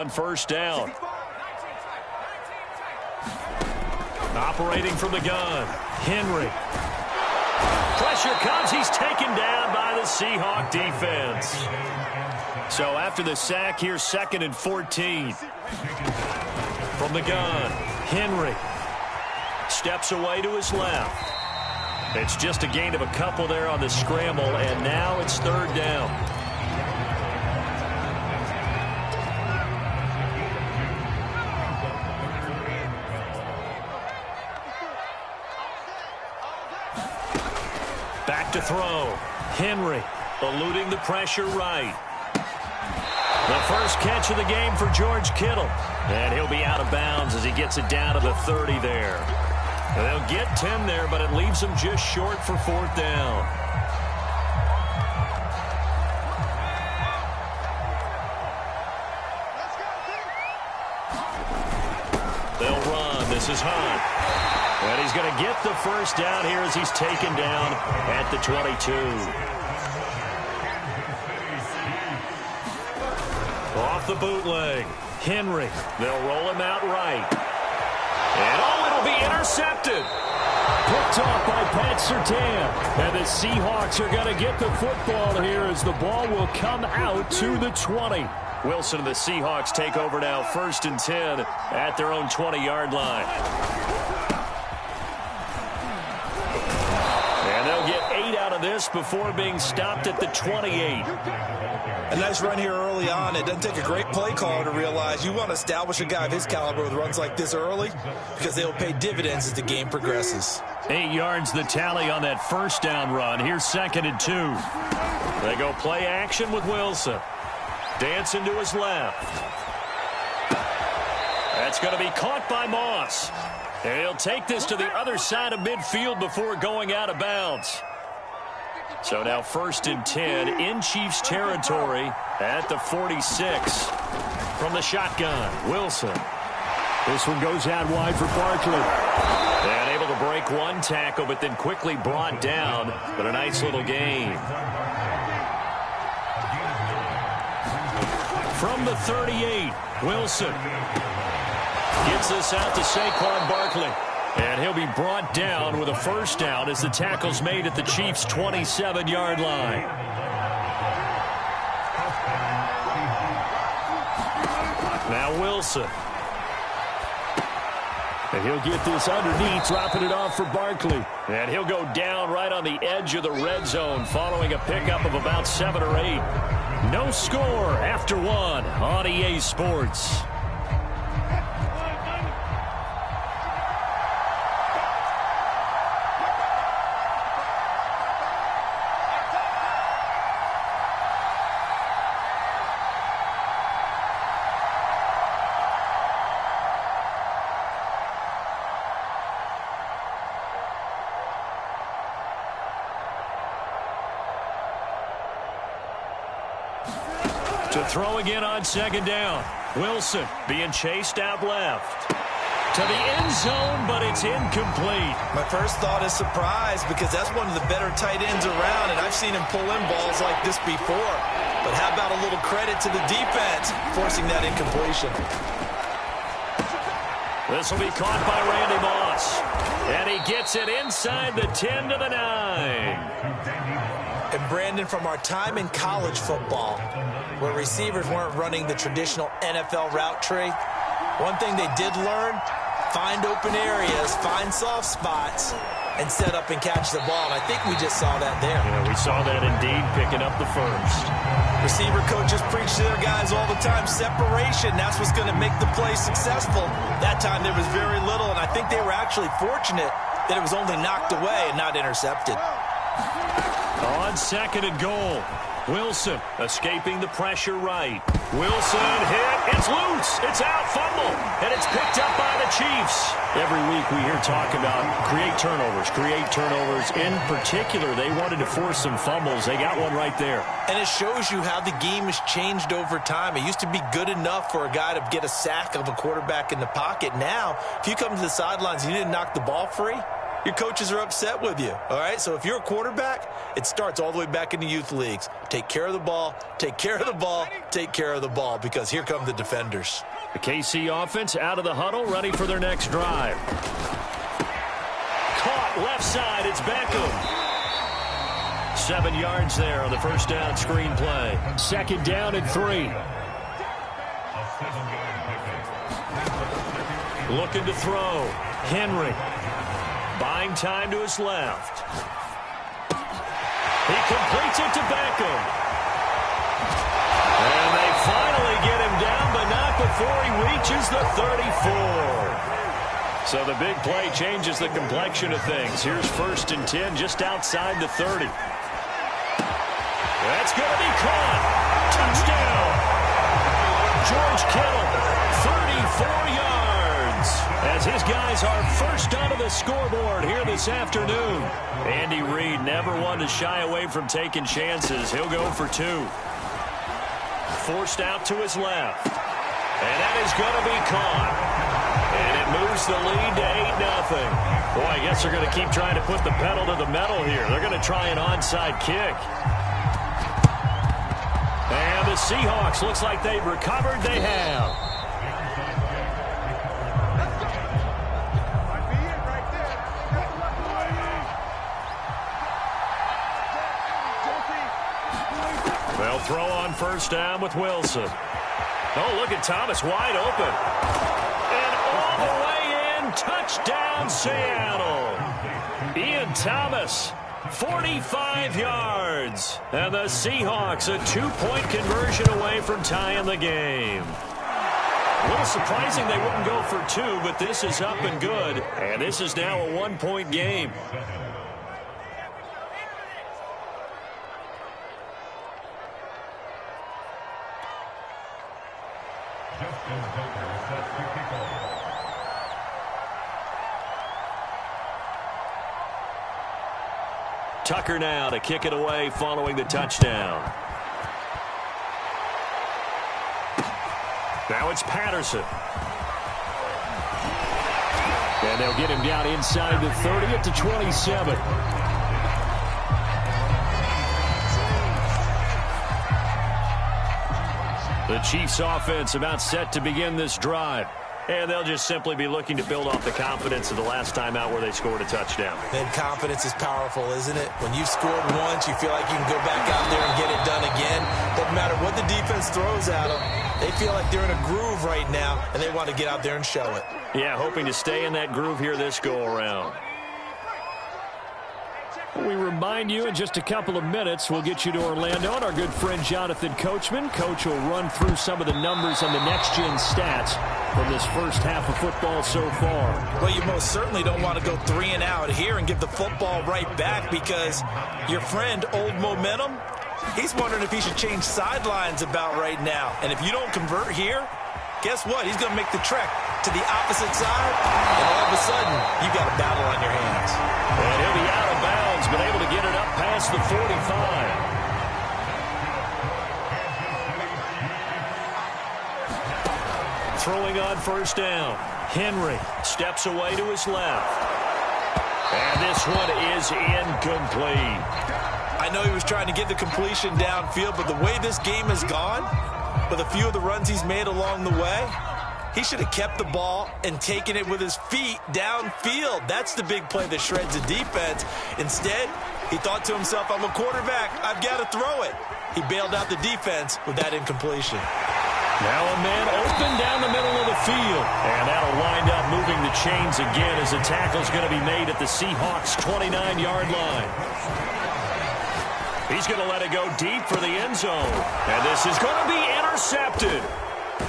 on first down. Operating from the gun, Henry. Pressure comes. He's taken down by the Seahawk defense. So after the sack, here's 2nd and 14. From the gun, Henry. Steps away to his left. It's just a gain of a couple there on the scramble, and now it's 3rd down. Back to throw. Henry eluding the pressure right. The first catch of the game for George Kittle. And he'll be out of bounds as he gets it down to the 30 there. And they'll get 10 there, but it leaves them just short for 4th down. They'll run. This is Hunt. And he's going to get the first down here as he's taken down at the 22. Off the bootleg. Henry. They'll roll him out right. And it'll be intercepted. Picked off by Pat Surtain. And the Seahawks are going to get the football here as the ball will come out to the 20. Wilson and the Seahawks take over now, 1st and 10 at their own 20-yard line. And they'll get 8 out of this before being stopped at the 28. A nice run here early on. It doesn't take a great play caller to realize you want to establish a guy of his caliber with runs like this early because they will pay dividends as the game progresses. 8 yards the tally on that first down run. Here's 2nd and 2. They go play action with Wilson. Dancing to his left. That's going to be caught by Moss. And he'll take this to the other side of midfield before going out of bounds. So now 1st and 10 in Chiefs territory at the 46. From the shotgun, Wilson. This one goes out wide for Barkley. And able to break one tackle, but then quickly brought down. But a nice little gain. From the 38, Wilson. Gets this out to Saquon Barkley. And he'll be brought down with a first down as the tackle's made at the Chiefs' 27-yard line. Now Wilson. And he'll get this underneath, dropping it off for Barkley. And he'll go down right on the edge of the red zone following a pickup of about 7 or 8. No score after 1 on EA Sports. To throw again on 2nd down. Wilson being chased out left. To the end zone, but it's incomplete. My first thought is surprise because that's one of the better tight ends around, and I've seen him pull in balls like this before. But how about a little credit to the defense forcing that incompletion? This will be caught by Randy Moss. And he gets it inside the 10 to the 9. And Brandon, from our time in college football, where receivers weren't running the traditional NFL route tree, one thing they did learn, find open areas, find soft spots, and set up and catch the ball. And I think we just saw that there. Yeah, we saw that indeed, picking up the first. Receiver coaches preach to their guys all the time, separation, that's what's going to make the play successful. That time there was very little, and I think they were actually fortunate that it was only knocked away and not intercepted. On 2nd and goal, Wilson escaping the pressure right. Wilson hit. It's loose. It's out. Fumble. And it's picked up by the Chiefs. Every week we hear talk about create turnovers. In particular, they wanted to force some fumbles. They got one right there. And it shows you how the game has changed over time. It used to be good enough for a guy to get a sack of a quarterback in the pocket. Now, if you come to the sidelines and you didn't knock the ball free, your coaches are upset with you, all right? So if you're a quarterback, it starts all the way back in the youth leagues. Take care of the ball, take care of the ball, take care of the ball, because here come the defenders. The KC offense out of the huddle, ready for their next drive. Caught left side, it's Beckham. 7 yards there on the first down screen play. 2nd down and 3. Looking to throw. Henry. Buying time to his left. He completes it to Beckham. And they finally get him down, but not before he reaches the 34. So the big play changes the complexion of things. Here's 1st and 10 just outside the 30. That's going to be caught. Touchdown. George Kittle, 34 yards. As his guys are first onto the scoreboard here this afternoon. Andy Reid never one to shy away from taking chances. He'll go for 2. Forced out to his left. And that is going to be caught. And it moves the lead to 8-0. Boy, I guess they're going to keep trying to put the pedal to the metal here. They're going to try an onside kick. And the Seahawks, looks like they've recovered. They have. They'll throw on 1st down with Wilson. Oh, look at Thomas wide open. And all the way in, touchdown Seattle. Ian Thomas, 45 yards. And the Seahawks a 2-point conversion away from tying the game. A little surprising they wouldn't go for 2, but this is up and good. And this is now a 1-point game. Tucker now to kick it away following the touchdown. Now it's Patterson. And they'll get him down inside the 30 at the 27. The Chiefs offense about set to begin this drive. And they'll just simply be looking to build off the confidence of the last time out where they scored a touchdown. And confidence is powerful, isn't it? When you've scored once, you feel like you can go back out there and get it done again. Doesn't matter what the defense throws at them. They feel like they're in a groove right now, and they want to get out there and show it. Yeah, hoping to stay in that groove here this go-around. We remind you in just a couple of minutes, we'll get you to Orlando and our good friend Jonathan Coachman. Coach will run through some of the numbers and the next-gen stats from this first half of football so far. Well, you most certainly don't want to go 3 and out here and give the football right back, because your friend, Old Momentum, he's wondering if he should change sidelines about right now. And if you don't convert here, guess what? He's going to make the trek to the opposite side, and all of a sudden, you've got a battle on your hands. And he'll be out of bounds, but able to get it up past the 45. Throwing on 1st down. Henry steps away to his left. And this one is incomplete. I know he was trying to get the completion downfield, but the way this game has gone, with a few of the runs he's made along the way, he should have kept the ball and taken it with his feet downfield. That's the big play that shreds the defense. Instead, he thought to himself, I'm a quarterback, I've got to throw it. He bailed out the defense with that incompletion. Now a man open down the middle of the field. And that'll wind up moving the chains again as the tackle's going to be made at the Seahawks' 29-yard line. He's going to let it go deep for the end zone. And this is going to be intercepted.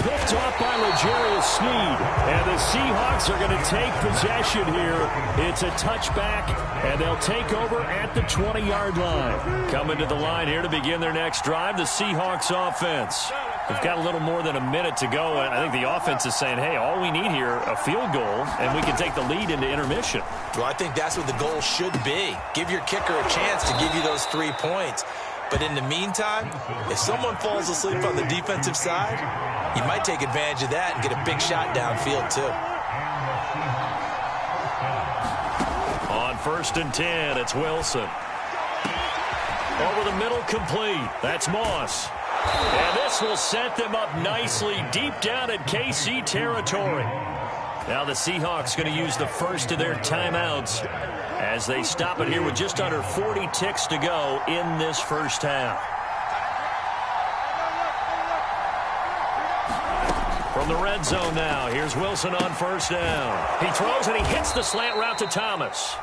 Picked off by L'Jarius Sneed. And the Seahawks are going to take possession here. It's a touchback, and they'll take over at the 20-yard line. Coming to the line here to begin their next drive, the Seahawks offense. We've got a little more than a minute to go, and I think the offense is saying, hey, all we need here, a field goal, and we can take the lead into intermission. Well, I think that's what the goal should be. Give your kicker a chance to give you those 3 points. But in the meantime, if someone falls asleep on the defensive side, you might take advantage of that and get a big shot downfield, too. On first and 10. It's Wilson. Over the middle, complete. That's Moss. And this will set them up nicely deep down at KC territory. Now the Seahawks going to use the first of their timeouts as they stop it here with just under 40 ticks to go in this first half. From the red zone now, here's Wilson on first down. He throws and he hits the slant route to Thomas.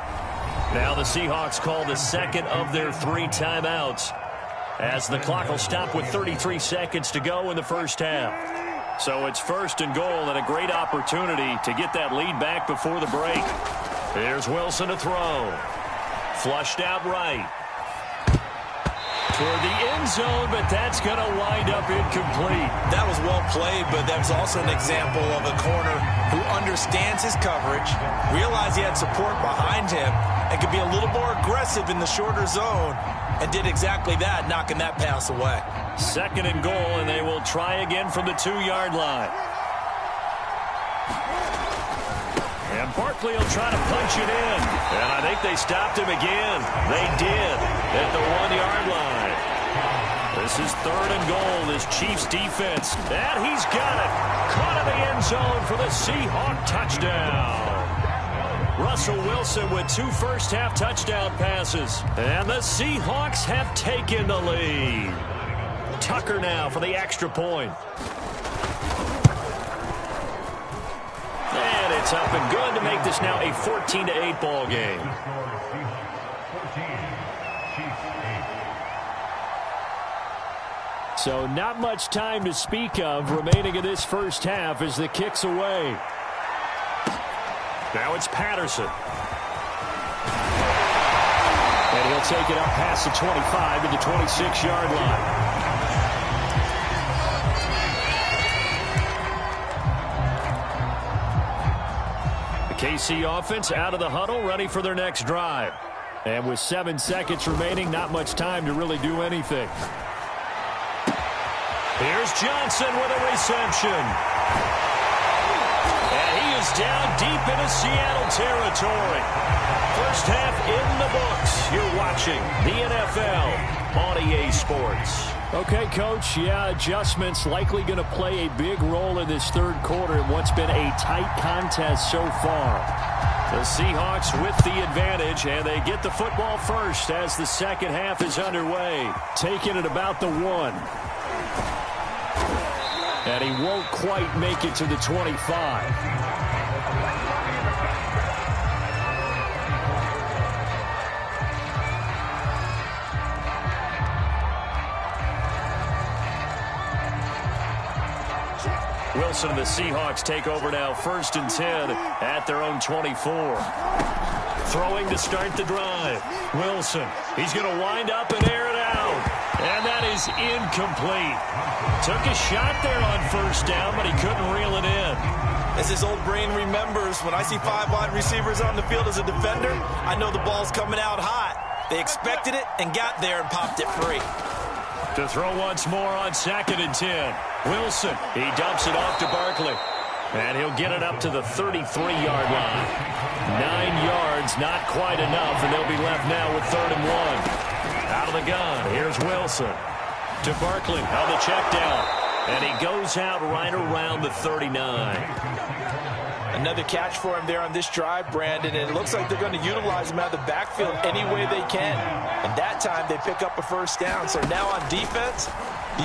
Now the Seahawks call the second of their 3 timeouts as the clock will stop with 33 seconds to go in the first half. So it's first and goal and a great opportunity to get that lead back before the break. Here's Wilson to throw. Flushed out right. Toward the end zone, but that's going to wind up incomplete. That was well played, but that was also an example of a corner who understands his coverage, realized he had support behind him, and could be a little more aggressive in the shorter zone, and did exactly that, knocking that pass away. Second and goal, and they will try again from the 2-yard line. And Barkley will try to punch it in. And I think they stopped him again. They did at the 1-yard line. This is third and goal, this Chiefs defense. And he's got it. Caught in the end zone for the Seahawk touchdown. Russell Wilson with 2 first-half touchdown passes. And the Seahawks have taken the lead. Tucker now for the extra point. And it's up and good to make this now a 14-8 ball game. So not much time to speak of remaining in this first half as the kick's away. Now it's Patterson. And he'll take it up past the 25 to the 26-yard line. KC offense out of the huddle, ready for their next drive. And with 7 seconds remaining, not much time to really do anything. Here's Johnson with a reception. And he is down deep into Seattle territory. First half in the books. You're watching the NFL on EA Sports. Okay, Coach, yeah, adjustments likely going to play a big role in this third quarter in what's been a tight contest so far. The Seahawks with the advantage, and they get the football first as the second half is underway. Taking it about the 1. And he won't quite make it to the 25. Wilson and the Seahawks take over now, first and 10 at their own 24. Throwing to start the drive. Wilson, he's going to wind up and air it out. And that is incomplete. Took a shot there on first down, but he couldn't reel it in. As his old brain remembers, when I see 5 wide receivers on the field as a defender, I know the ball's coming out hot. They expected it and got there and popped it free. To throw once more on second and 10. Wilson, he dumps it off to Barkley. And he'll get it up to the 33-yard line. 9 yards, not quite enough, and they'll be left now with third and 1. Out of the gun, here's Wilson. To Barkley on the check down. And he goes out right around the 39. Another catch for him there on this drive, Brandon, and it looks like they're going to utilize him out of the backfield any way they can. And that time they pick up a first down. So now on defense,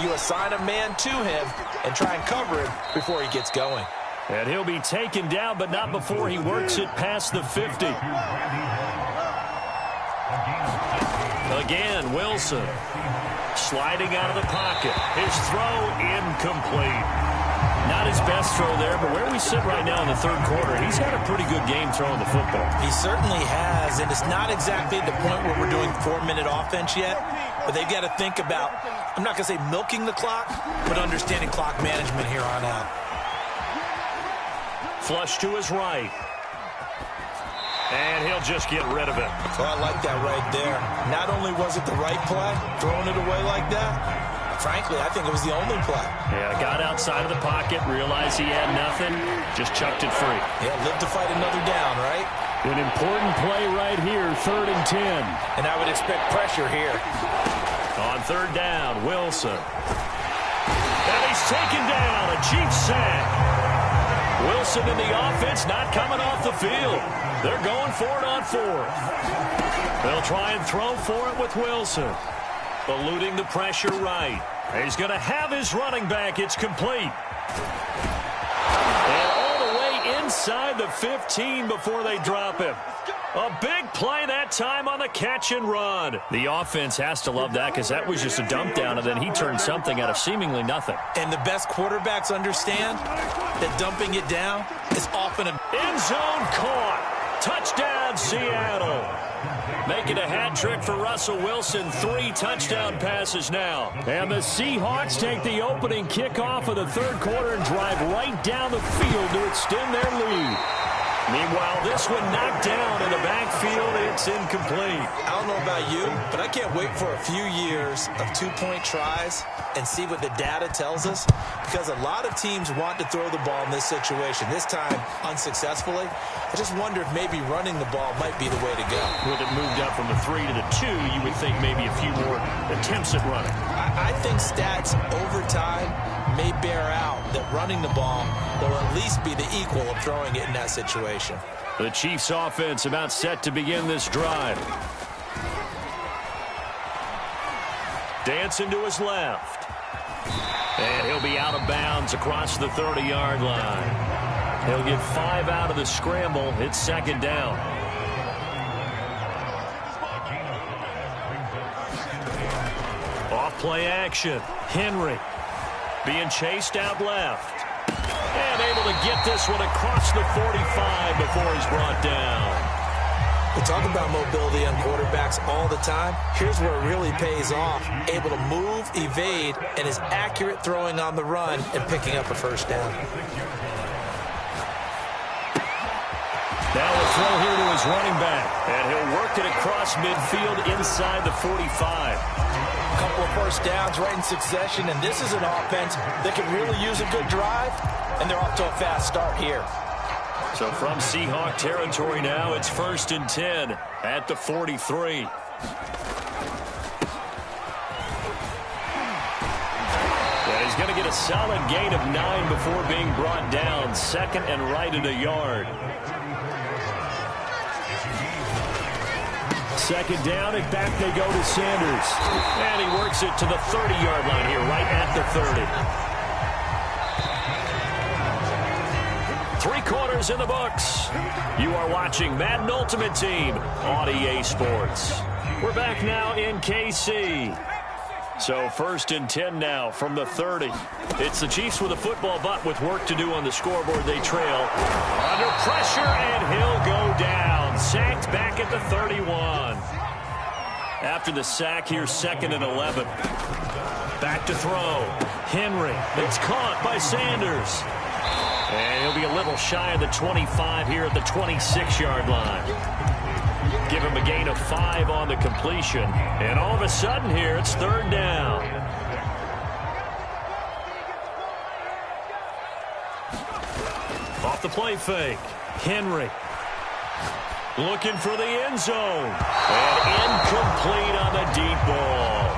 you assign a man to him and try and cover him before he gets going. And he'll be taken down, but not before he works it past the 50. Again, Wilson sliding out of the pocket. His throw incomplete. Not his best throw there, but where we sit right now in the third quarter, he's had a pretty good game throwing the football. He certainly has, and it's not exactly at the point where we're doing 4-minute offense yet, but they've got to think about, I'm not going to say milking the clock, but understanding clock management here on out. Flush to his right. And he'll just get rid of it. So I like that right there. Not only was it the right play, throwing it away like that, frankly, I think it was the only play. Yeah, got outside of the pocket, realized he had nothing, just chucked it free. Yeah, live to fight another down, right? An important play right here, 3rd and 10. And I would expect pressure here. On 3rd down, Wilson. And he's taken down, a Chiefs sack. Wilson and the offense not coming off the field. They're going for it on 4th. They'll try and throw for it with Wilson. Eluding the pressure right. He's going to have his running back. It's complete. And all the way inside the 15 before they drop him. A big play that time on the catch and run. The offense has to love that because that was just a dump down, and then he turned something out of seemingly nothing. And the best quarterbacks understand that dumping it down is often a end zone caught. Touchdown, Seattle. Making a hat trick for Russell Wilson. 3 touchdown passes now. And the Seahawks take the opening kickoff of the 3rd quarter and drive right down the field to extend their lead. Meanwhile, this one knocked down in the backfield. It's incomplete. I don't know about you, but I can't wait for a few years of 2-point tries and see what the data tells us, because a lot of teams want to throw the ball in this situation, this time unsuccessfully. I just wonder if maybe running the ball might be the way to go. With it moved up from the 3 to the 2, you would think maybe a few more attempts at running. I think stats over time may bear out that running the ball will at least be the equal of throwing it in that situation. The Chiefs offense about set to begin this drive. Dancing to his left. And he'll be out of bounds across the 30-yard line. He'll get 5 out of the scramble. It's 2nd down. Off play action. Henry being chased out left. And able to get this one across the 45 before he's brought down. We talk about mobility on quarterbacks all the time. Here's where it really pays off. Able to move, evade, and is accurate throwing on the run and picking up a 1st down. Now a throw here to his running back. And he'll work it across midfield inside the 45. A couple of 1st downs right in succession, and this is an offense that could really use a good drive, and they're off to a fast start here. So from Seahawk territory now, it's 1st and 10 at the 43. And he's going to get a solid gain of 9 before being brought down. 2nd and right at a yard. 2nd down, and back they go to Sanders. And he works it to the 30-yard line here, right at the 30. 3 quarters in the books. You are watching Madden Ultimate Team on EA Sports. We're back now in KC. So 1st and 10 now from the 30. It's the Chiefs with a football, but with work to do on the scoreboard. They trail. Under pressure, and he'll go down. Sacked back at the 31. After the sack here, 2nd and 11. Back to throw. Henry. It's caught by Sanders. And he'll be a little shy of the 25 here at the 26-yard line. Give him a gain of 5 on the completion. And all of a sudden here, it's 3rd down. Off the play fake. Henry. Looking for the end zone. And incomplete on the deep ball.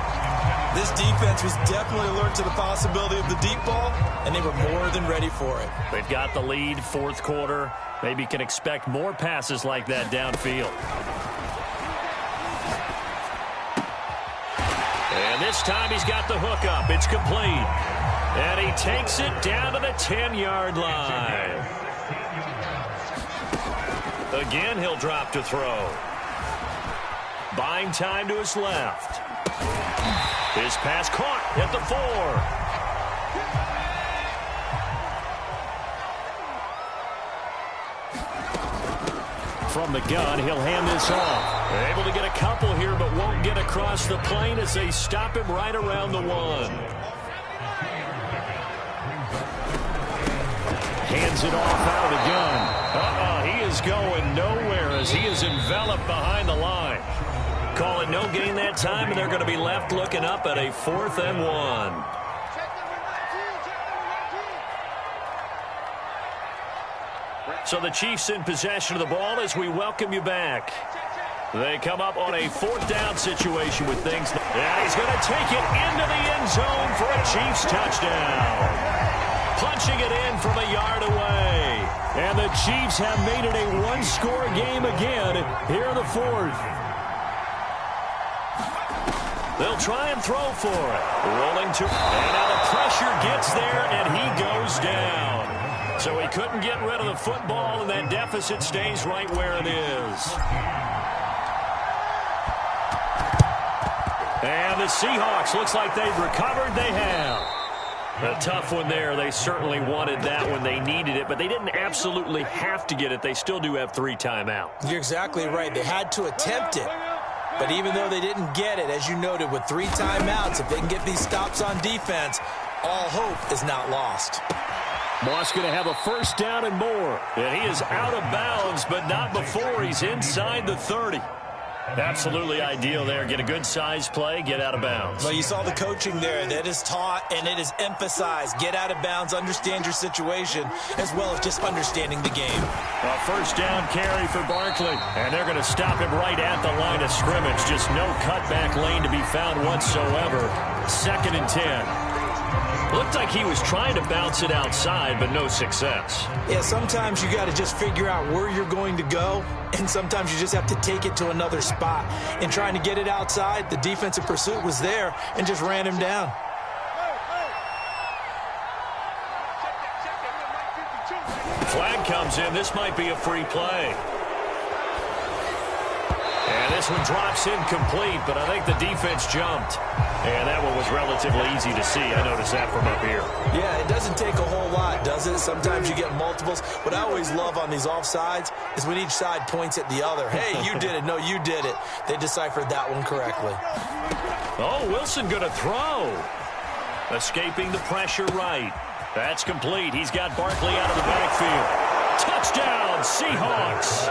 This defense was definitely alert to the possibility of the deep ball, and they were more than ready for it. They've got the lead, 4th quarter. Maybe can expect more passes like that downfield. And this time he's got the hook up. It's complete. And he takes it down to the 10-yard line. Again, he'll drop to throw. Buying time to his left. His pass caught at the 4. From the gun, he'll hand this off. They're able to get a couple here, but won't get across the plane as they stop him right around the 1. Hands it off out of the gun. He is going nowhere as he is enveloped behind the line. Call it no gain that time, and they're going to be left looking up at a 4th and 1. So the Chiefs in possession of the ball as we welcome you back. They come up on a fourth down situation with things. And he's going to take it into the end zone for a Chiefs touchdown. Punching it in from a yard away. And the Chiefs have made it a one-score game again here in the fourth. They'll try and throw for it. Rolling to, and now the pressure gets there, and he goes down. So he couldn't get rid of the football, and that deficit stays right where it is. And the Seahawks, looks like they've recovered. They have. A tough one there. They certainly wanted that when they needed it, but they didn't absolutely have to get it. They still do have 3 timeouts. You're exactly right. They had to attempt it. But even though they didn't get it, as you noted, with 3 timeouts, if they can get these stops on defense, all hope is not lost. Moss going to have a first down and more. And he is out of bounds, but not before he's inside the 30. Absolutely ideal there. Get a good size play, get out of bounds. Well, you saw the coaching there. That is taught and it is emphasized. Get out of bounds, understand your situation, as well as just understanding the game. A first down carry for Barkley. And they're going to stop him right at the line of scrimmage. Just no cutback lane to be found whatsoever. 2nd and 10. Looked like he was trying to bounce it outside, but no success. Yeah, sometimes you got to just figure out where you're going to go, and sometimes you just have to take it to another spot. In trying to get it outside, the defensive pursuit was there and just ran him down. Flag comes in. This might be a free play. And this one drops incomplete, but I think the defense jumped. And that one was relatively easy to see. I noticed that from up here. Yeah, it doesn't take a whole lot, does it? Sometimes you get multiples. What I always love on these offsides is when each side points at the other. Hey, you did it. No, you did it. They deciphered that one correctly. Oh, Wilson going to throw. Escaping the pressure right. That's complete. He's got Barkley out of the backfield. Touchdown, Seahawks.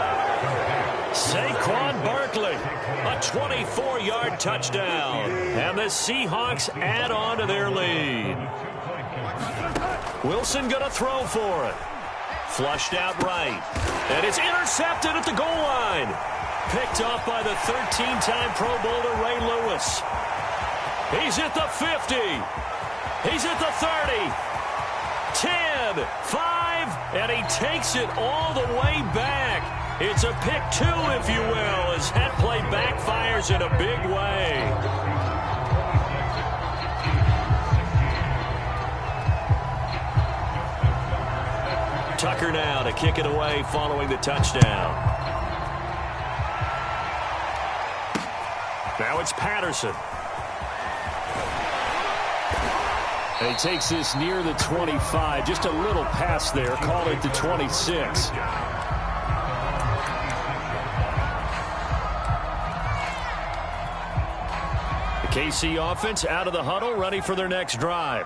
Saquon Barkley, a 24-yard touchdown. And the Seahawks add on to their lead. Wilson going to throw for it. Flushed out right. And it's intercepted at the goal line. Picked off by the 13-time Pro Bowler Ray Lewis. He's at the 50. He's at the 30. 10, 5, and he takes it all the way back. It's a pick 2, if you will, as that play backfires in a big way. Tucker now to kick it away following the touchdown. Now it's Patterson. And he takes this near the 25. Just a little pass there. Call it the 26. The KC offense out of the huddle, ready for their next drive.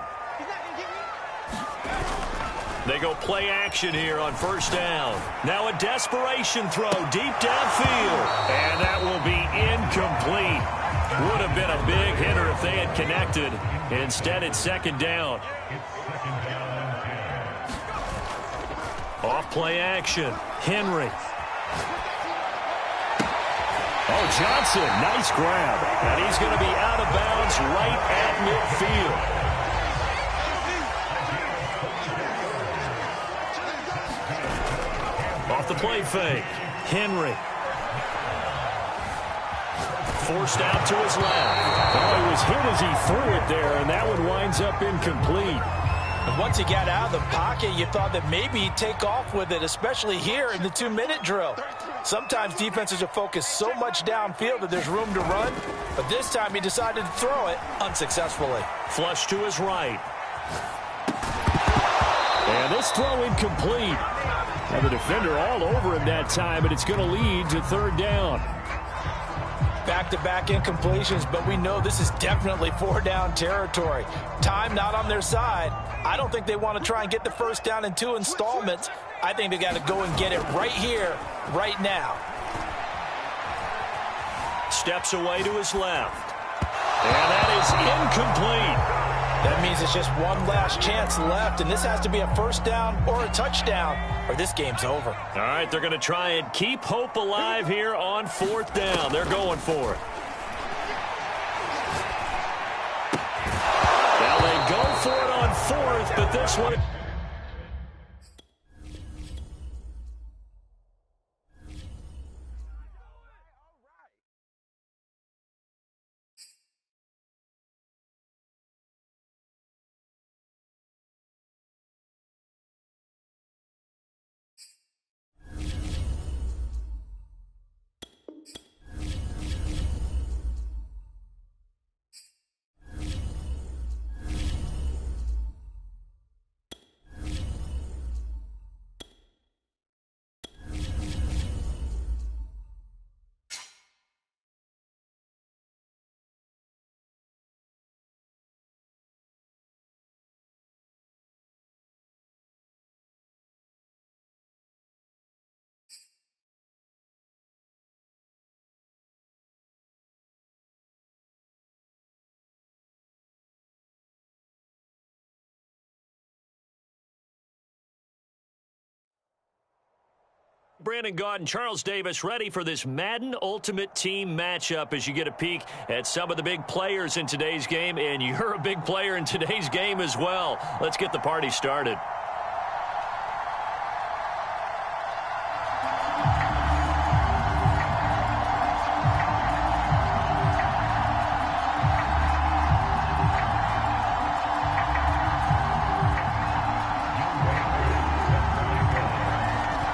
They go play action here on first down. Now a desperation throw deep downfield. And that will be incomplete. Would have been a big hitter if they had connected. Instead, it's 2nd down. Off play action. Henry. Oh, Johnson, nice grab. And he's going to be out of bounds right at midfield. Off the play fake. Henry. Forced out to his left. Oh, he was hit as he threw it there, and that one winds up incomplete. And once he got out of the pocket, you thought that maybe he'd take off with it, especially here in the 2-minute drill. Sometimes defenses are focused so much downfield that there's room to run, but this time he decided to throw it unsuccessfully. Flush to his right. And this throw incomplete. And the defender all over him that time, and it's going to lead to 3rd down. Back-to-back incompletions, but we know this is definitely 4-down territory. Time not on their side. I don't think they want to try and get the first down in 2 installments. I think they got to go and get it right here, right now. Steps away to his left. And that is incomplete. That means it's just one last chance left, and this has to be a first down or a touchdown, or this game's over. All right, they're going to try and keep hope alive here on fourth down. They're going for it. Now they go for it on fourth, but this one... Brandon Gaudin, Charles Davis ready for this Madden Ultimate Team matchup as you get a peek at some of the big players in today's game, and you're a big player in today's game as well. Let's get the party started.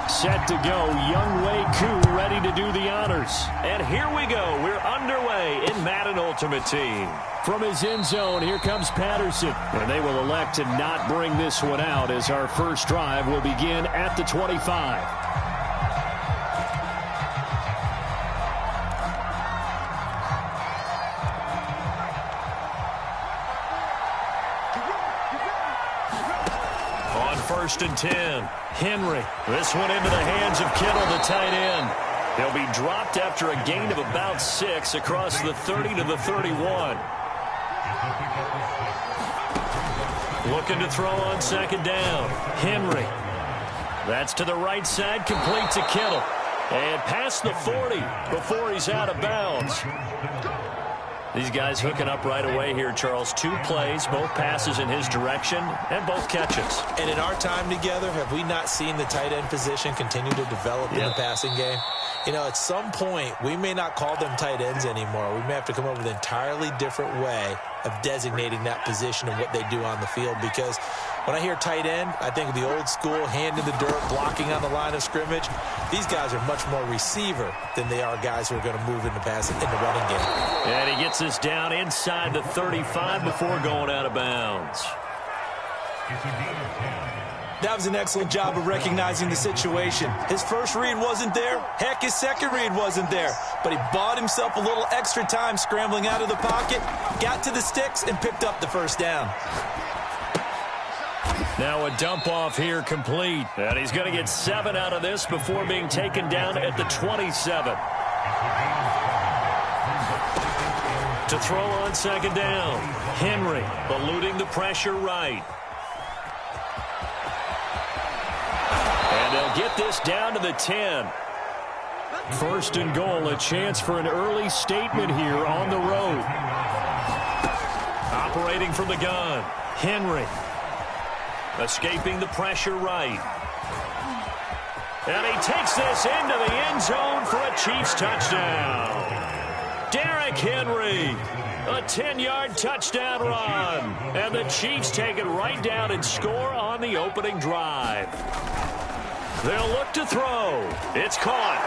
Set to go, Young Wei Koo ready to do the honors. And here we go. We're underway in Madden Ultimate Team. From his end zone, here comes Patterson. And they will elect to not bring this one out as our first drive will begin at the 25. First and 10. Henry. This one into the hands of Kittle, the tight end. He'll be dropped after a gain of about 6 across the 30 to the 31. Looking to throw on second down. Henry. That's to the right side, complete to Kittle. And past the 40 before he's out of bounds. These guys hooking up right away here, Charles. 2 plays, both passes in his direction, and both catches. And in our time together, have we not seen the tight end position continue to develop in the passing game? You know, at some point, we may not call them tight ends anymore. We may have to come up with an entirely different way of designating that position and what they do on the field, because when I hear tight end, I think of the old school, hand in the dirt, blocking on the line of scrimmage. These guys are much more receiver than they are guys who are going to move into passing in the running game. And he gets this down inside the 35 before going out of bounds. That was an excellent job of recognizing the situation. His first read wasn't there. Heck, his second read wasn't there. But he bought himself a little extra time scrambling out of the pocket, got to the sticks, and picked up the first down. Now a dump off here complete. And he's going to get 7 out of this before being taken down at the 27. To throw on second down. Henry eluding the pressure right. And they'll get this down to the 10. First and goal, a chance for an early statement here on the road. Operating from the gun. Henry. Escaping the pressure right. And he takes this into the end zone for a Chiefs touchdown. Derrick Henry, a 10-yard touchdown run. And the Chiefs take it right down and score on the opening drive. They'll look to throw. It's caught.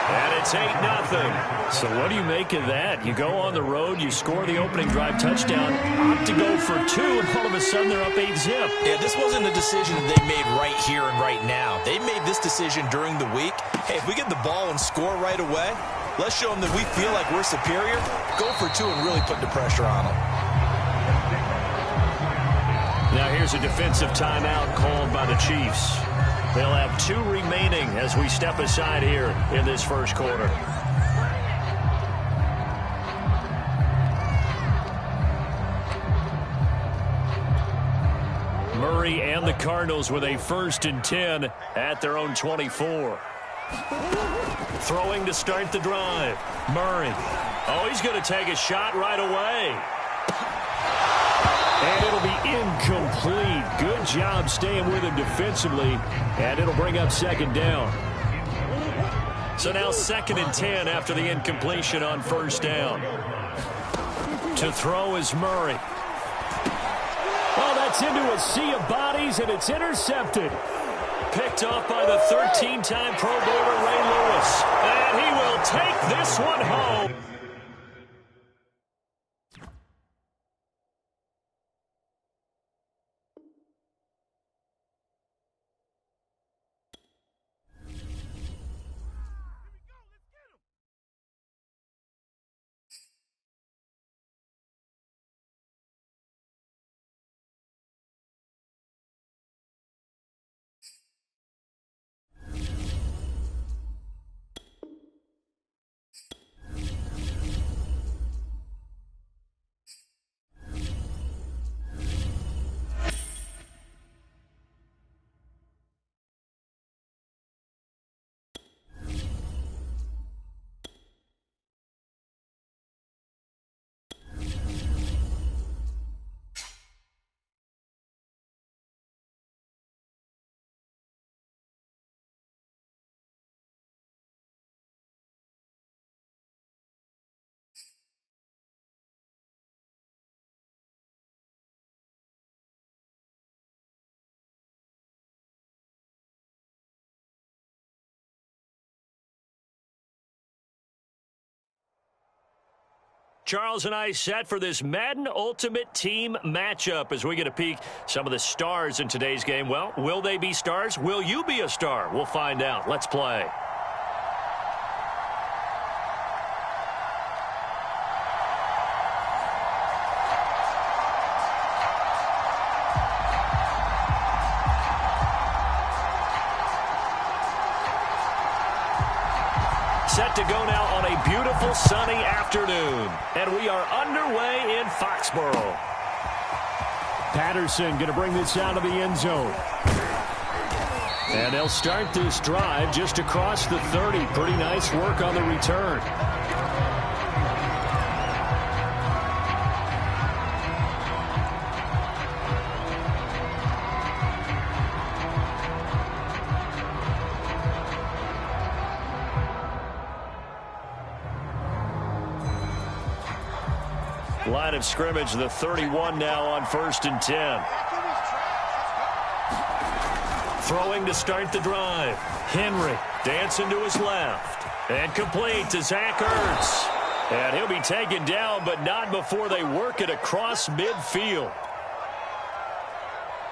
And it's 8-0. So what do you make of that? You go on the road, you score the opening drive touchdown, opt to go for 2, and all of a sudden they're up 8-zip. Yeah, this wasn't a decision that they made right here and right now. They made this decision during the week. Hey, if we get the ball and score right away, let's show them that we feel like we're superior. Go for 2 and really put the pressure on them. Now here's a defensive timeout called by the Chiefs. They'll have 2 remaining as we step aside here in this first quarter. Murray and the Cardinals with a 1st and 10 at their own 24. Throwing to start the drive. Murray. Oh, he's going to take a shot right away. And it'll be incomplete. Good job staying with him defensively. And it'll bring up 2nd down. So now 2nd and 10 after the incompletion on 1st down. To throw is Murray. Oh, that's into a sea of bodies, and it's intercepted. Picked off by the 13-time Pro Bowler Ray Lewis. And he will take this one home. Charles and I set for this Madden Ultimate Team matchup as we get a peek some of the stars in today's game. Well, will they be stars? Will you be a star? We'll find out. Let's play. Set to go now on a beautiful sunny afternoon. And we are underway in Foxborough. Patterson going to bring this out of the end zone. And they'll start this drive just across the 30. Pretty nice work on the return. Line of scrimmage, the 31 now on 1st and 10. Throwing to start the drive. Henry dancing to his left. And complete to Zach Ertz. And he'll be taken down, but not before they work it across midfield.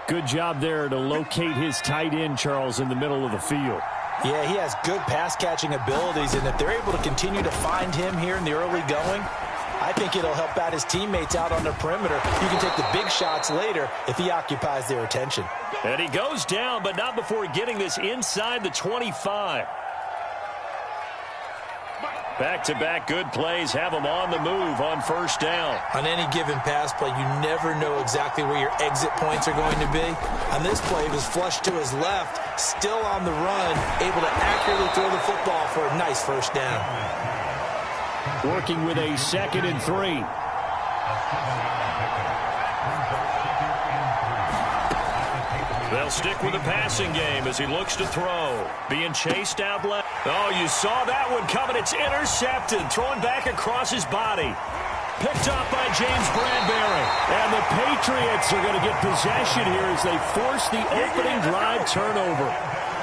Good job there to locate his tight end, Charles, in the middle of the field. Yeah, he has good pass-catching abilities, and if they're able to continue to find him here in the early going, I think it'll help out his teammates out on the perimeter. You can take the big shots later if he occupies their attention. And he goes down, but not before getting this inside the 25. Back-to-back good plays have him on the move on 1st down. On any given pass play, you never know exactly where your exit points are going to be. On this play, it was flushed to his left, still on the run, able to accurately throw the football for a nice 1st down. Working with a 2nd and 3. They'll stick with the passing game as he looks to throw. Being chased out left. Oh, you saw that one coming. It's intercepted. Thrown back across his body. Picked up by James Bradbury. And the Patriots are going to get possession here as they force the opening drive turnover.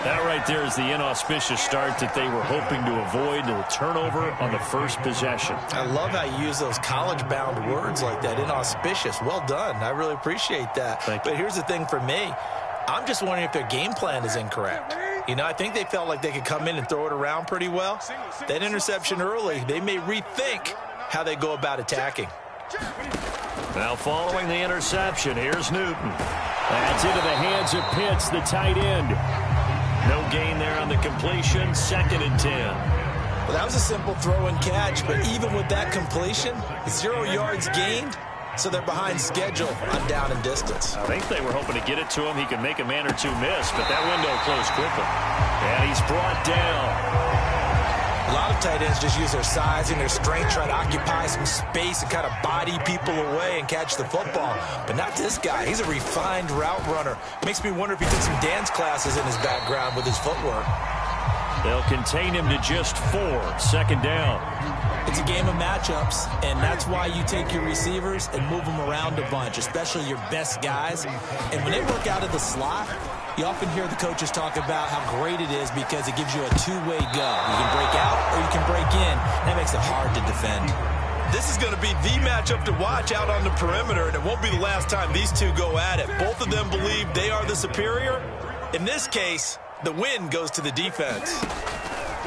That right there is the inauspicious start that they were hoping to avoid, the turnover on the first possession. I love how you use those college-bound words like that, inauspicious. Well done. I really appreciate that. But here's the thing for me. I'm just wondering if their game plan is incorrect. You know, I think they felt like they could come in and throw it around pretty well. That interception early, they may rethink how they go about attacking. Now following the interception, here's Newton. That's into the hands of Pitts, the tight end. No gain there on the completion, 2nd and 10. Well, that was a simple throw and catch, but even with that completion, 0 yards gained, so they're behind schedule on down and distance. I think they were hoping to get it to him. He could make a man or two miss, but that window closed quickly. And he's brought down. A lot of tight ends just use their size and their strength, try to occupy some space and kind of body people away and catch the football. But not this guy. He's a refined route runner. Makes me wonder if he took some dance classes in his background with his footwork. They'll contain him to just 4. Second down. It's a game of matchups, and that's why you take your receivers and move them around a bunch, especially your best guys. And when they work out of the slot, you often hear the coaches talk about how great it is because it gives you a two-way go. You can break out or you can break in. That makes it hard to defend. This is going to be the matchup to watch out on the perimeter, and it won't be the last time these two go at it. Both of them believe they are the superior. In this case, the win goes to the defense.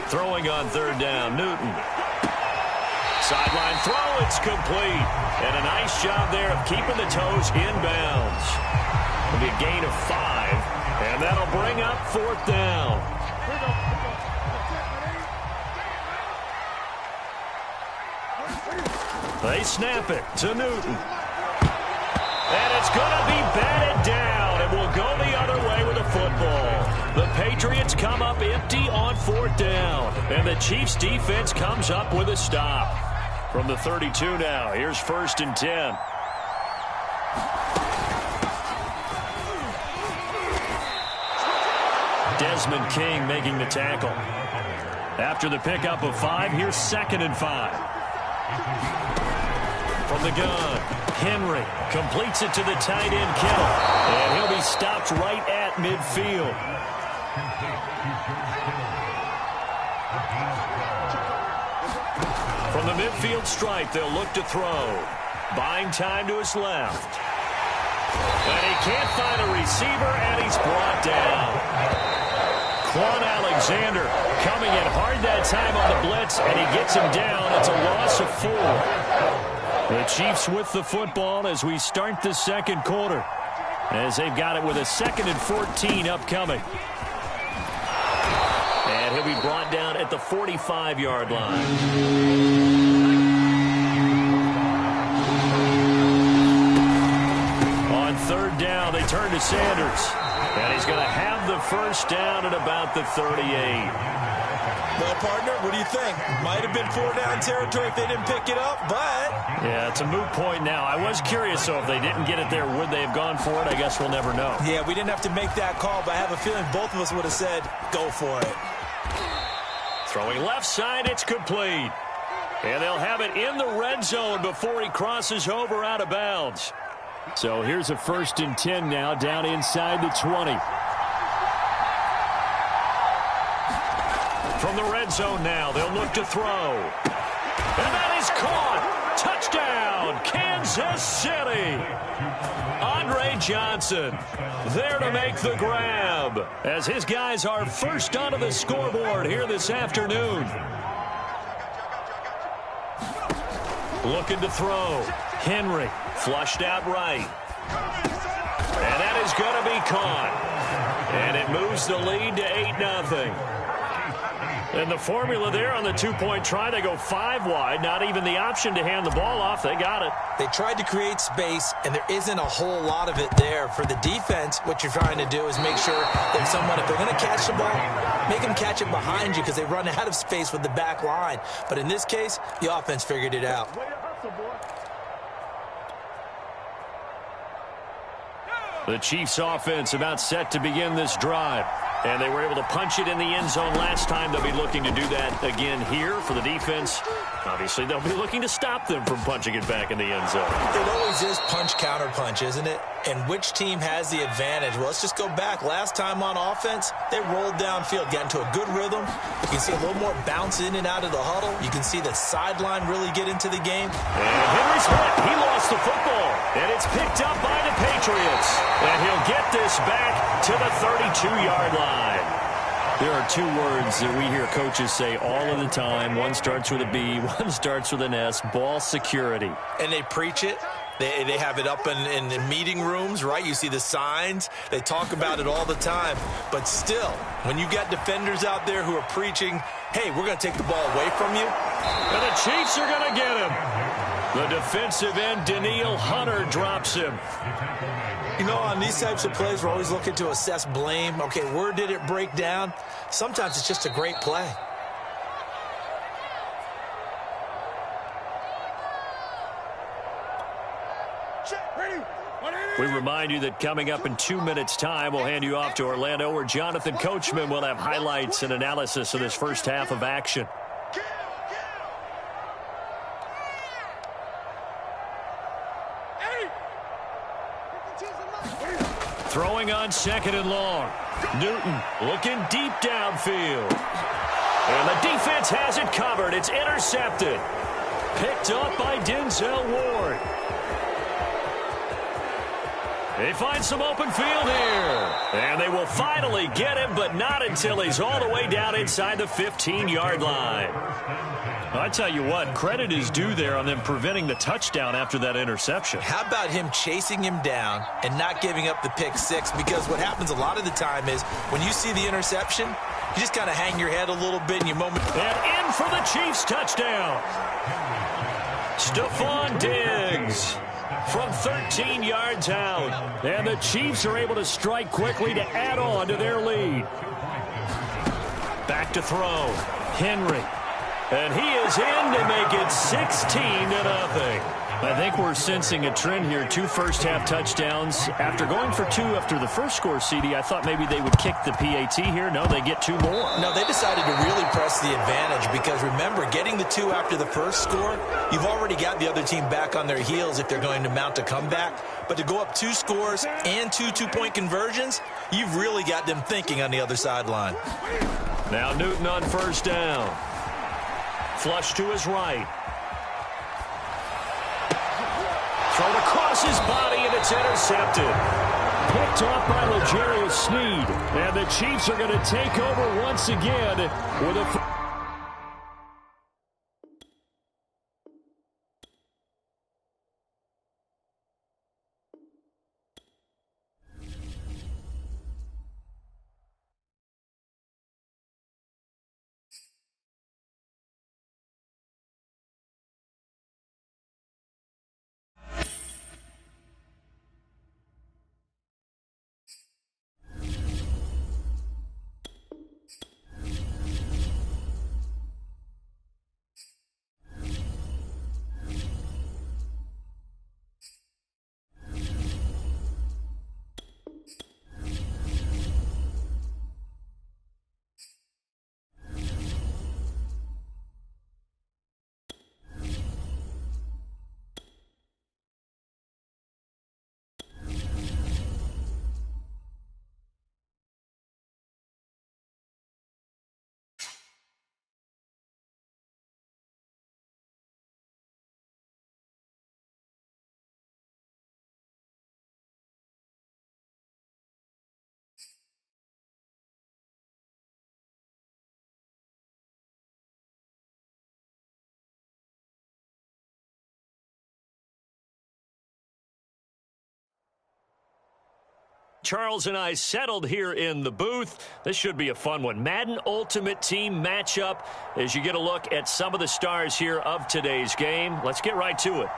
Throwing on third down, Newton. Sideline throw, it's complete. And a nice job there of keeping the toes inbounds. It'll be a gain of 5, and that'll bring up fourth down. They snap it to Newton. And it's going to be batted down. It will go the other way with the football. The Patriots come up empty on fourth down. And the Chiefs defense comes up with a stop. From the 32 now, here's 1st and 10. Desmond King making the tackle. After the pickup of 5, here's 2nd and 5. From the gun, Henry completes it to the tight end, Kittle. And he'll be stopped right at midfield. From the midfield stripe, they'll look to throw. Buying time to his left. And he can't find a receiver, and he's brought down. Quan Alexander coming in hard that time on the blitz, and he gets him down. It's a loss of 4. The Chiefs with the football as we start the second quarter, as they've got it with a 2nd and 14 upcoming. And he'll be brought down at the 45-yard line. On third down, they turn to Sanders. And he's going to have the first down at about the 38. Well, partner, what do you think? Might have been 4-down territory if they didn't pick it up, but... Yeah, it's a moot point now. I was curious, so if they didn't get it there, would they have gone for it? I guess we'll never know. Yeah, we didn't have to make that call, but I have a feeling both of us would have said, go for it. Throwing left side, it's complete. And they'll have it in the red zone before he crosses over out of bounds. So here's a 1st and 10 now, down inside the 20. From the red zone now, they'll look to throw. And that is caught. Touchdown, Kansas City. Andre Johnson there to make the grab as his guys are first onto the scoreboard here this afternoon. Looking to throw. Henry flushed out right. And that is going to be caught. And it moves the lead to 8-0. And the formula there on the two-point try, they go 5 wide. Not even the option to hand the ball off. They got it. They tried to create space, and there isn't a whole lot of it there. For the defense, what you're trying to do is make sure that someone, if they're going to catch the ball, make them catch it behind you because they run out of space with the back line. But in this case, the offense figured it out. The Chiefs offense about set to begin this drive. And they were able to punch it in the end zone last time. They'll be looking to do that again here for the defense. Obviously, they'll be looking to stop them from punching it back in the end zone. It always is punch-counter-punch, isn't it? And which team has the advantage? Well, let's just go back. Last time on offense, they rolled downfield, got into a good rhythm. You can see a little more bounce in and out of the huddle. You can see the sideline really get into the game. And Henry's hit. He lost the football. And it's picked up by the Patriots. And he'll get this back to the 32-yard line. There are 2 words that we hear coaches say all of the time. One starts with a B, one starts with an S, ball security. And they preach it. They have it up in the meeting rooms, right? You see the signs. They talk about it all the time. But still, when you got defenders out there who are preaching, hey, we're going to take the ball away from you. And the Chiefs are going to get him. The defensive end, Danielle Hunter, drops him. You know, on these types of plays, we're always looking to assess blame. Okay, where did it break down? Sometimes it's just a great play. We remind you that coming up in 2 minutes' time, we'll hand you off to Orlando, where Jonathan Coachman will have highlights and analysis of this first half of action. Throwing on 2nd and long. Newton looking deep downfield. And the defense has it covered. It's intercepted. Picked up by Denzel Ward. They find some open field here. And they will finally get him, but not until he's all the way down inside the 15-yard line. I tell you what, credit is due there on them preventing the touchdown after that interception. How about him chasing him down and not giving up the pick six? Because what happens a lot of the time is when you see the interception, you just kind of hang your head a little bit and you moment. And in for the Chiefs touchdown. Stephon Diggs from 13 yards out. And the Chiefs are able to strike quickly to add on to their lead. Back to throw. Henry. And he is in to make it 16-0. I think we're sensing a trend here. 2 first-half touchdowns. After going for 2 after the first score, CD, I thought maybe they would kick the PAT here. No, they get 2 more. No, they decided to really press the advantage because, remember, getting the 2 after the first score, you've already got the other team back on their heels if they're going to mount a comeback. But to go up 2 scores and 2 two-point conversions, you've really got them thinking on the other sideline. Now Newton on first down. Flush to his right. Thrown across his body, and it's intercepted. Picked off by L'Jarius Sneed. And the Chiefs are going to take over once again with a... Charles and I settled here in the booth. This should be a fun one. Madden Ultimate Team matchup as you get a look at some of the stars here of today's game. Let's get right to it.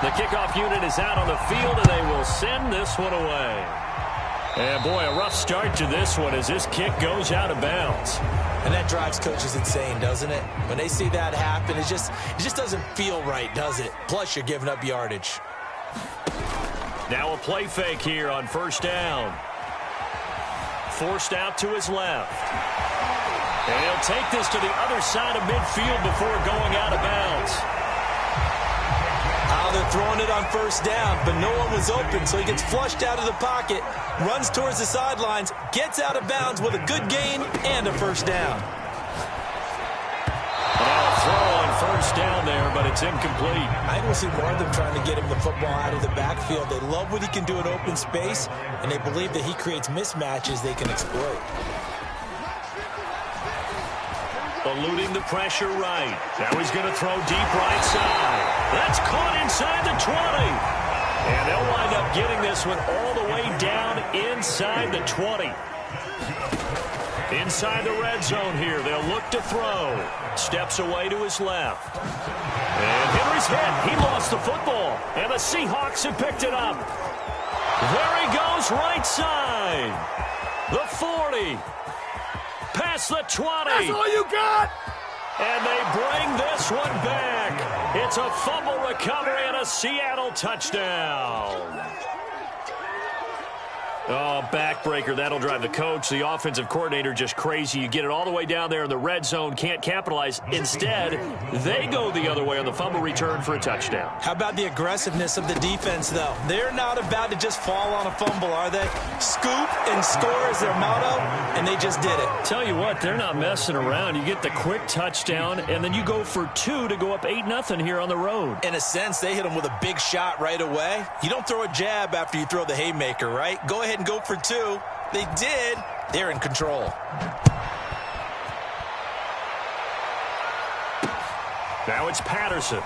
The kickoff unit is out on the field, and they will send this one away. And, boy, a rough start to this one as this kick goes out of bounds. And that drives coaches insane, doesn't it? When they see that happen, it just doesn't feel right, does it? Plus, you're giving up yardage. Now a play fake here on first down. Forced out to his left. And he'll take this to the other side of midfield before going out of bounds. I'll they're throwing it on first down, but no one was open, so he gets flushed out of the pocket, runs towards the sidelines, gets out of bounds with a good gain and a first down. Now a throw on first down there, but it's incomplete. I think we'll see more of them trying to get him the football out of the backfield. They love what he can do in open space, and they believe that he creates mismatches they can exploit. Eluding the pressure right. Now he's going to throw deep right side. That's caught inside the 20. And they'll wind up getting this one all the way down inside the 20. Inside the red zone here. They'll look to throw. Steps away to his left. And Henry's hit. He lost the football. And the Seahawks have picked it up. There he goes, right side. The 40. Past the 20. That's all you got. And they bring this one back. It's a fumble recovery and a Seattle touchdown. Oh, backbreaker. That'll drive the coach, the offensive coordinator, just crazy. You get it all the way down there in the red zone, can't capitalize. Instead, they go the other way on the fumble return for a touchdown. How about the aggressiveness of the defense, though? They're not about to just fall on a fumble, are they? Scoop and score is their motto, and they just did it. Tell you what, they're not messing around. You get the quick touchdown, and then you go for 2 to go up 8-0 here on the road. In a sense, they hit them with a big shot right away. You don't throw a jab after you throw the haymaker, right? Go ahead and go for 2. They did. They're in control. Now it's Patterson.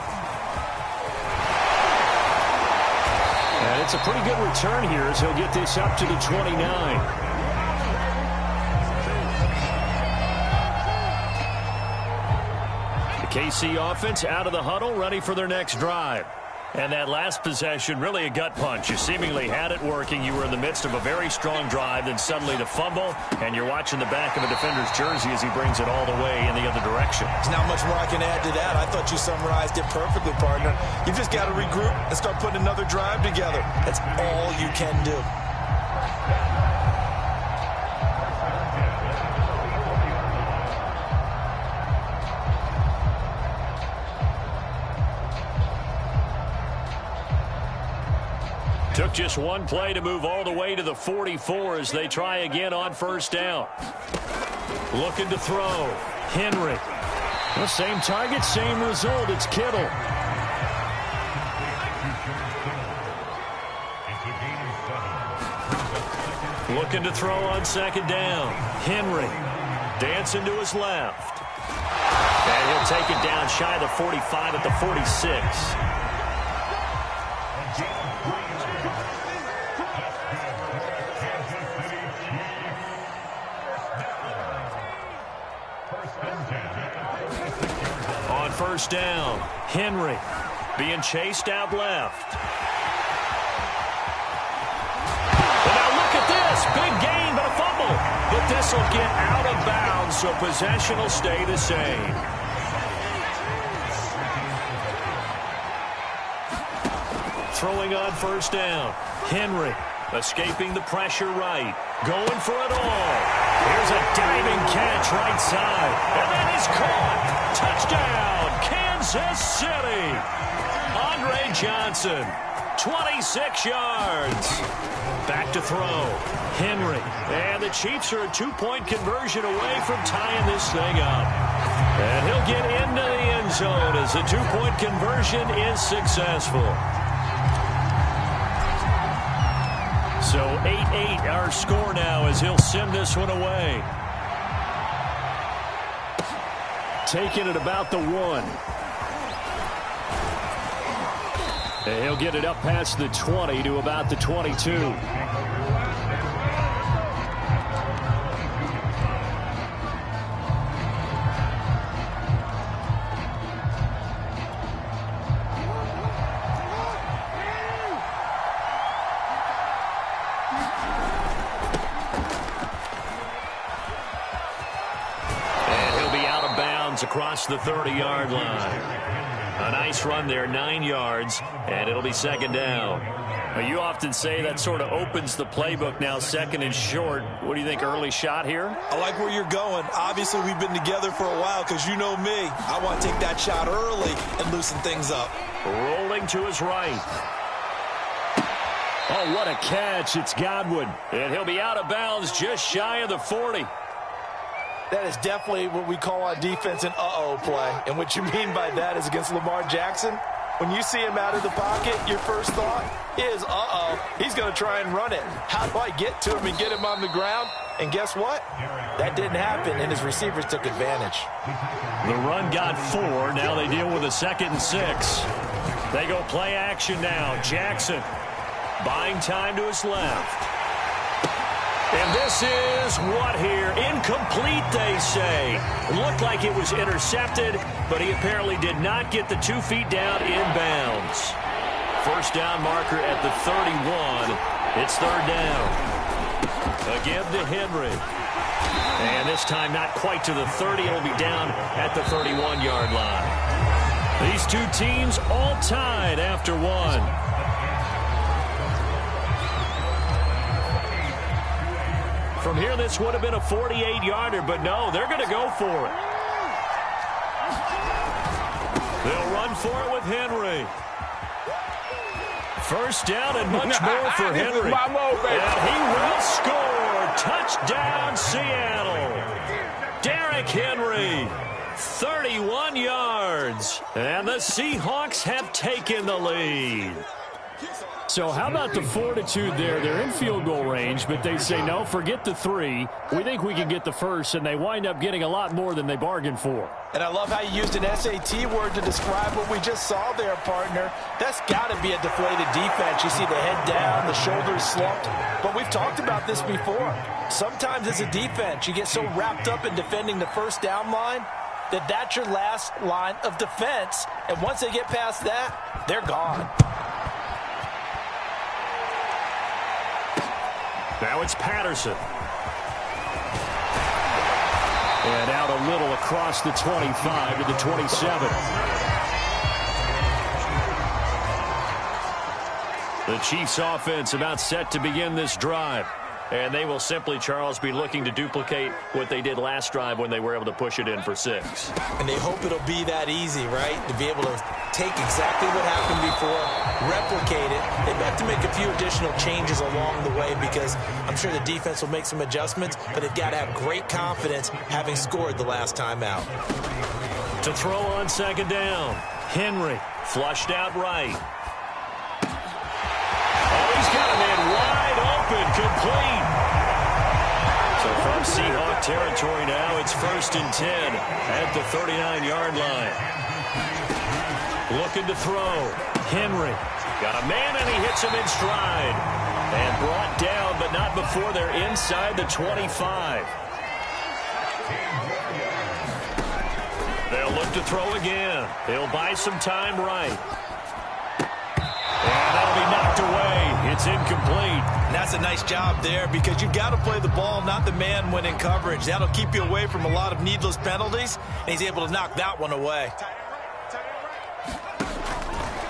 And it's a pretty good return here as he'll get this up to the 29. The KC offense out of the huddle, ready for their next drive. And that last possession, really a gut punch. You seemingly had it working. You were in the midst of a very strong drive, then suddenly the fumble, and you're watching the back of a defender's jersey as he brings it all the way in the other direction. There's not much more I can add to that. I thought you summarized it perfectly, partner. You've just got to regroup and start putting another drive together. That's all you can do. Took just one play to move all the way to the 44 as they try again on first down. Looking to throw. Henry. The same target, same result. It's Kittle. Looking to throw on second down. Henry. Dancing to his left. And he'll take it down shy of the 45 at the 46. On first down, Henry being chased out left. And now look at this. Big gain, but a fumble. But this will get out of bounds, so possession will stay the same. Throwing on first down, Henry escaping the pressure right. Going for it all. Here's a diving catch right side. And that is caught. Touchdown, Kansas City. Andre Johnson, 26 yards. Back to throw. Henry. And the Chiefs are a 2-point conversion away from tying this thing up. And he'll get into the end zone as the 2-point conversion is successful. So 8-8 our score now as he'll send this one away. Taking it about the 1. And he'll get it up past the 20 to about the 22. Across the 30-yard line. A nice run there, 9 yards, and it'll be second down. Well, you often say that sort of opens the playbook now, second and short. What do you think, early shot here? I like where you're going. Obviously, we've been together for a while because you know me. I want to take that shot early and loosen things up. Rolling to his right. Oh, what a catch. It's Godwin. And he'll be out of bounds just shy of the 40. That is definitely what we call on defense an uh-oh play. And what you mean by that is against Lamar Jackson, when you see him out of the pocket, your first thought is, uh-oh, he's going to try and run it. How do I get to him and get him on the ground? And guess what? That didn't happen, and his receivers took advantage. The run got 4. Now they deal with a 2nd and 6. They go play action now. Jackson buying time to his left. And this is what here? Incomplete, they say. It looked like it was intercepted, but he apparently did not get the 2 feet down inbounds. First down marker at the 31. It's 3rd down. Again to Henry. And this time not quite to the 30. It'll be down at the 31-yard line. These two teams all tied after one. From here, this would have been a 48-yarder, but no, they're going to go for it. They'll run for it with Henry. First down and much more for Henry. And he will score. Touchdown, Seattle. Derrick Henry, 31 yards. And the Seahawks have taken the lead. So how about the fortitude there? They're in field goal range, but they say, no, forget the 3. We think we can get the first, and they wind up getting a lot more than they bargained for. And I love how you used an SAT word to describe what we just saw there, partner. That's got to be a deflated defense. You see the head down, the shoulders slumped. But we've talked about this before. Sometimes as a defense, you get so wrapped up in defending the first down line that that's your last line of defense. And once they get past that, they're gone. Now it's Patterson. And out a little across the 25 to the 27. The Chiefs offense about set to begin this drive. And they will simply, Charles, be looking to duplicate what they did last drive when they were able to push it in for 6. And they hope it'll be that easy, right? To be able to take exactly what happened before, replicate it. They've got to make a few additional changes along the way because I'm sure the defense will make some adjustments, but they've got to have great confidence having scored the last time out. To throw on 2nd down, Henry flushed out right. Oh, he's got a man wide open, complete. So from Seahawk territory now, it's 1st and 10 at the 39-yard line. Looking to throw. Henry got a man, and he hits him in stride. And brought down, but not before they're inside the 25. They'll look to throw again. They'll buy some time right. And that'll be knocked away. It's incomplete. And that's a nice job there because you've got to play the ball, not the man when in coverage. That'll keep you away from a lot of needless penalties, and he's able to knock that one away.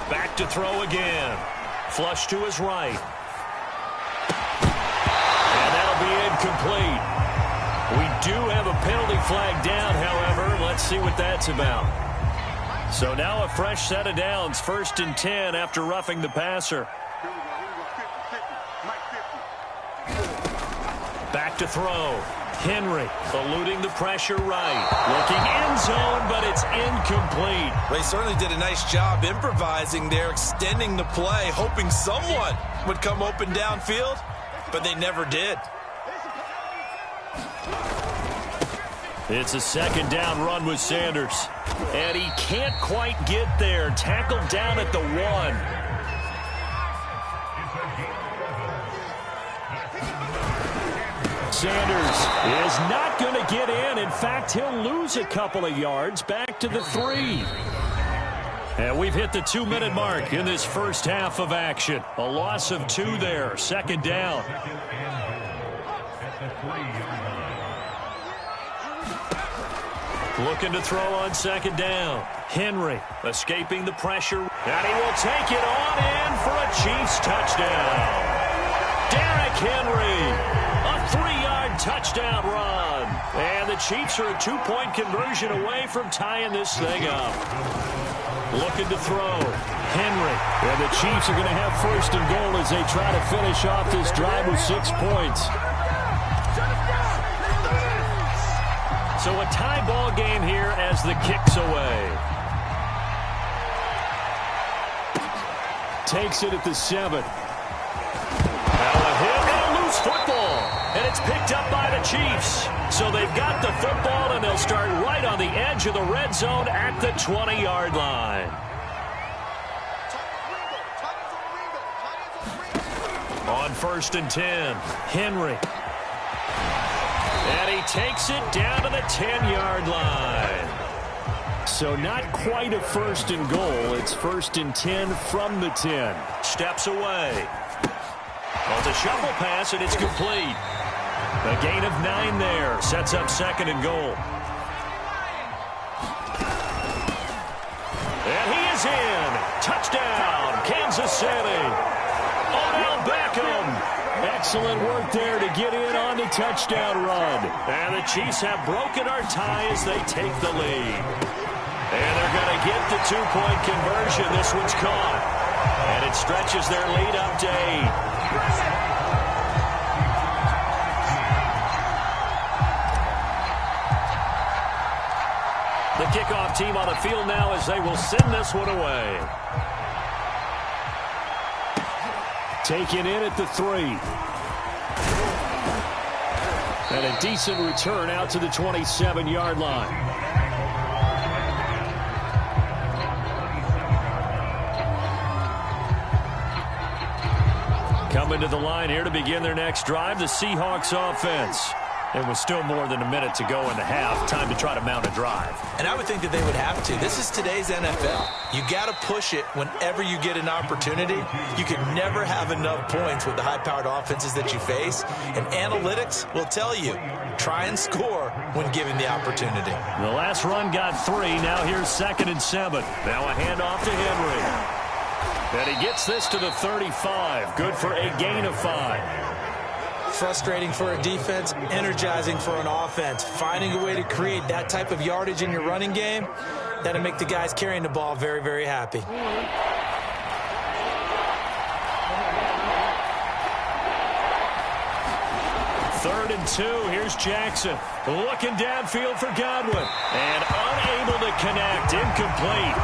Back to throw again. Flush to his right. And that'll be incomplete. We do have a penalty flag down, however. Let's see what that's about. So now a fresh set of downs. 1st and 10 after roughing the passer. Back to throw. Henry eluding the pressure right. Looking end zone, but it's incomplete. They certainly did a nice job improvising there, extending the play, hoping someone would come open downfield, but they never did. It's a 2nd down run with Sanders. And he can't quite get there. Tackled down at the 1. Sanders is not going to get in. In fact, he'll lose a couple of yards back to the 3. And we've hit the 2-minute mark in this first half of action. A loss of 2 there. 2nd down. Looking to throw on 2nd down. Henry escaping the pressure. And he will take it on in for a Chiefs touchdown. Derrick Henry, a 3-yard touchdown run. And the Chiefs are a 2-point conversion away from tying this thing up. Looking to throw. Henry. And the Chiefs are going to have first and goal as they try to finish off this drive with 6 points. So a tie ball game here as the kick's away. Takes it at the 7. Now a hit and a loose football. And it's picked up by the Chiefs. So they've got the football, and they'll start right on the edge of the red zone at the 20-yard line. On first and 10, Henry. And he takes it down to the 10-yard line. So not quite a first and goal. It's first and 10 from the 10. Steps away. On the shuffle pass, and it's complete. A gain of 9 there. Sets up second and goal. And he is in. Touchdown, Kansas City. Odell Beckham. Excellent work there to get in on the touchdown run. And the Chiefs have broken our tie as they take the lead. And they're going to get the 2-point conversion. This one's caught. And it stretches their lead up to 8. The kickoff team on the field now as they will send this one away. Taken in at the 3. And a decent return out to the 27-yard line. Coming to the line here to begin their next drive, the Seahawks offense. And with still more than a minute to go in the half, time to try to mount a drive. And I would think that they would have to. This is today's NFL. You got to push it whenever you get an opportunity. You can never have enough points with the high-powered offenses that you face. And analytics will tell you, try and score when given the opportunity. The last run got 3. Now here's second and 7. Now a handoff to Henry. And he gets this to the 35. Good for a gain of 5. Frustrating for a defense, energizing for an offense. Finding a way to create that type of yardage in your running game, that'll make the guys carrying the ball very, very happy. Third and 2. Here's Jackson. Looking downfield for Godwin. And unable to connect. Incomplete.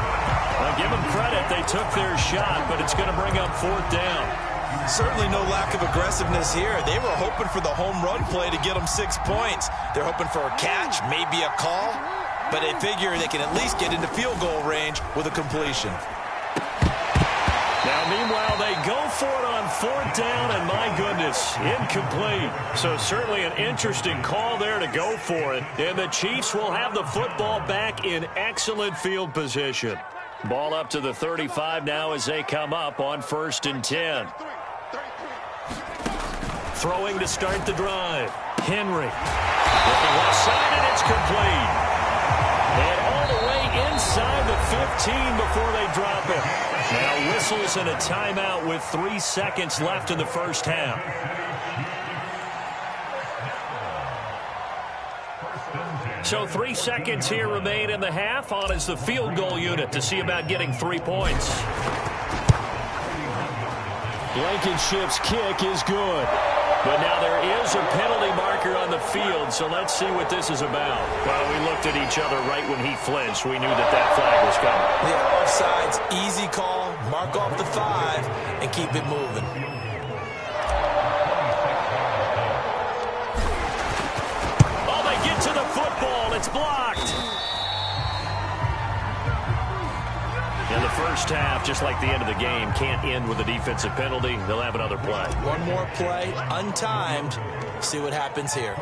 Well, give them credit. They took their shot, but it's going to bring up 4th down. Certainly no lack of aggressiveness here. They were hoping for the home run play to get them 6 points. They're hoping for a catch, maybe a call, but they figure they can at least get into field goal range with a completion. Now, meanwhile, they go for it on 4th down, and my goodness, incomplete. So certainly an interesting call there to go for it. And the Chiefs will have the football back in excellent field position. Ball up to the 35 now as they come up on first and 10. Throwing to start the drive. Henry. Looking left side, and it's complete. And all the way inside the 15 before they drop it. Now whistles and a timeout with 3 seconds left in the first half. So 3 seconds here remain in the half. On is the field goal unit to see about getting 3 points. Blankenship's kick is good. But now there is a penalty marker on the field, so let's see what this is about. Well, we looked at each other right when he flinched. We knew that that flag was coming. Yeah, offsides, easy call, mark off the 5, and keep it moving. Oh, they get to the football. It's blocked. In the first half, just like the end of the game, can't end with a defensive penalty. They'll have another play. One more play, untimed. See what happens here.